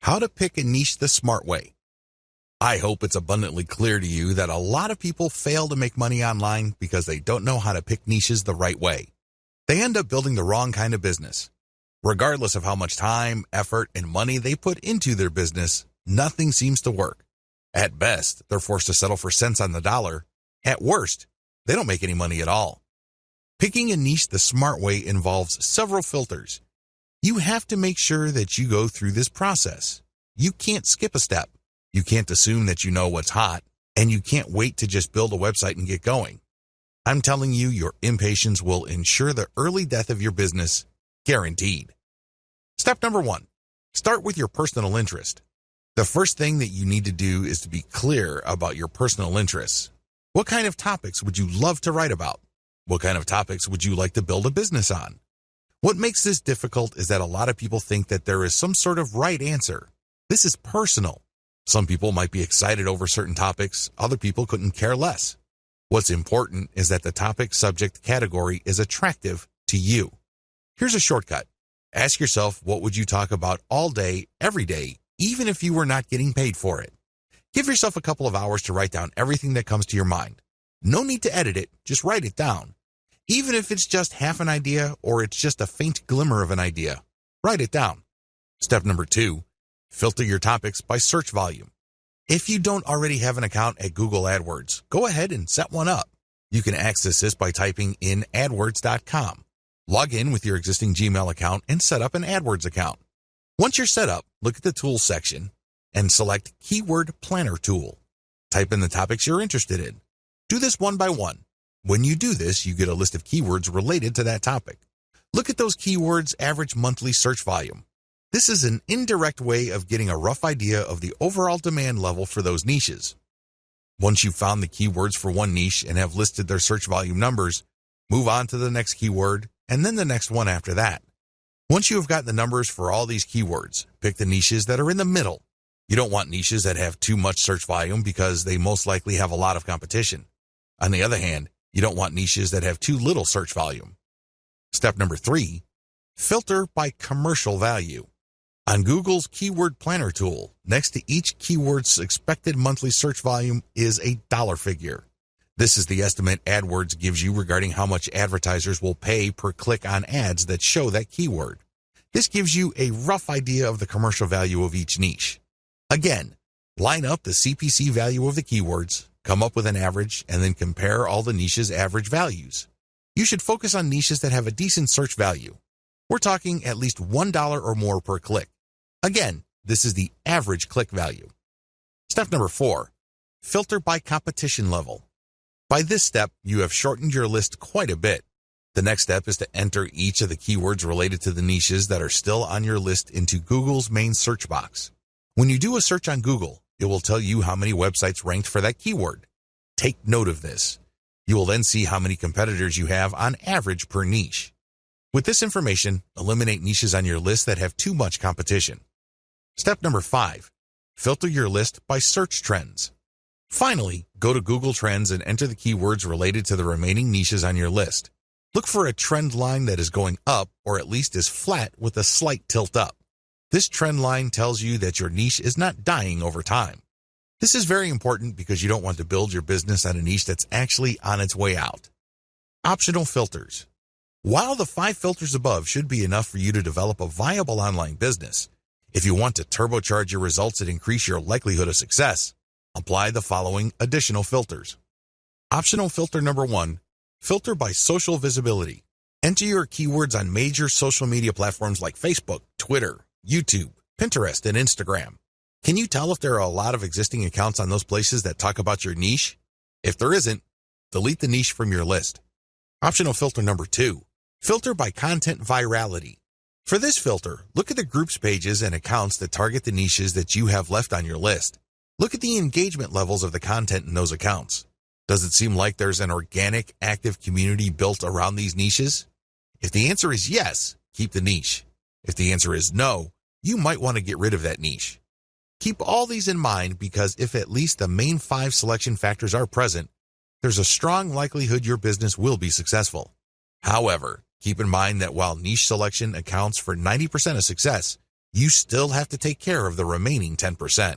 How to pick a niche the smart way. I hope it's abundantly clear to you that a lot of people fail to make money online because they don't know how to pick niches the right way. They end up building the wrong kind of business. Regardless of how much time, effort, and money they put into their business, nothing seems to work. At best, they're forced to settle for cents on the dollar. At worst, they don't make any money at all. Picking a niche the smart way involves several filters. You have to make sure that you go through this process. You can't skip a step. You can't assume that you know what's hot, and you can't wait to just build a website and get going. I'm telling you, your impatience will ensure the early death of your business, guaranteed. Step number 1, start with your personal interest. The first thing that you need to do is to be clear about your personal interests. What kind of topics would you love to write about? What kind of topics would you like to build a business on? What makes this difficult is that a lot of people think that there is some sort of right answer. This is personal. Some people might be excited over certain topics, other people couldn't care less. What's important is that the topic subject category is attractive to you. Here's a shortcut. Ask yourself, what would you talk about all day, every day, even if you were not getting paid for it? Give yourself a couple of hours to write down everything that comes to your mind. No need to edit it, just write it down. Even if it's just half an idea or it's just a faint glimmer of an idea, write it down. Step number 2, filter your topics by search volume. If you don't already have an account at Google AdWords, go ahead and set one up. You can access this by typing in adwords.com. Log in with your existing Gmail account and set up an AdWords account. Once you're set up, look at the Tools section and select Keyword Planner Tool. Type in the topics you're interested in. Do this one by one. When you do this, you get a list of keywords related to that topic. Look at those keywords' average monthly search volume. This is an indirect way of getting a rough idea of the overall demand level for those niches. Once you've found the keywords for one niche and have listed their search volume numbers, move on to the next keyword and then the next one after that. Once you have got the numbers for all these keywords, pick the niches that are in the middle. You don't want niches that have too much search volume because they most likely have a lot of competition. On the other hand, you don't want niches that have too little search volume. Step number 3, filter by commercial value. On Google's Keyword Planner tool, next to each keyword's expected monthly search volume is a dollar figure. This is the estimate AdWords gives you regarding how much advertisers will pay per click on ads that show that keyword. This gives you a rough idea of the commercial value of each niche. Again, line up the CPC value of the keywords, come up with an average, and then compare all the niches' average values. You should focus on niches that have a decent search value. We're talking at least $1 or more per click. Again, this is the average click value. Step number 4, filter by competition level. By this step, you have shortened your list quite a bit. The next step is to enter each of the keywords related to the niches that are still on your list into Google's main search box. When you do a search on Google, it will tell you how many websites ranked for that keyword. Take note of this. You will then see how many competitors you have on average per niche. With this information, eliminate niches on your list that have too much competition. Step number 5, filter your list by search trends. Finally, go to Google Trends and enter the keywords related to the remaining niches on your list. Look for a trend line that is going up or at least is flat with a slight tilt up. This trend line tells you that your niche is not dying over time. This is very important because you don't want to build your business on a niche that's actually on its way out. Optional filters. While the 5 filters above should be enough for you to develop a viable online business, if you want to turbocharge your results and increase your likelihood of success, apply the following additional filters. Optional filter number 1, filter by social visibility. Enter your keywords on major social media platforms like Facebook, Twitter, YouTube, Pinterest, and Instagram. Can you tell if there are a lot of existing accounts on those places that talk about your niche? If there isn't, delete the niche from your list. Optional filter number 2, filter by content virality. For this filter, look at the groups pages and accounts that target the niches that you have left on your list. Look at the engagement levels of the content in those accounts. Does it seem like there's an organic, active community built around these niches? If the answer is yes, keep the niche. If the answer is no, you might want to get rid of that niche. Keep all these in mind because if at least the main 5 selection factors are present, there's a strong likelihood your business will be successful. However, keep in mind that while niche selection accounts for 90% of success, You still have to take care of the remaining 10%.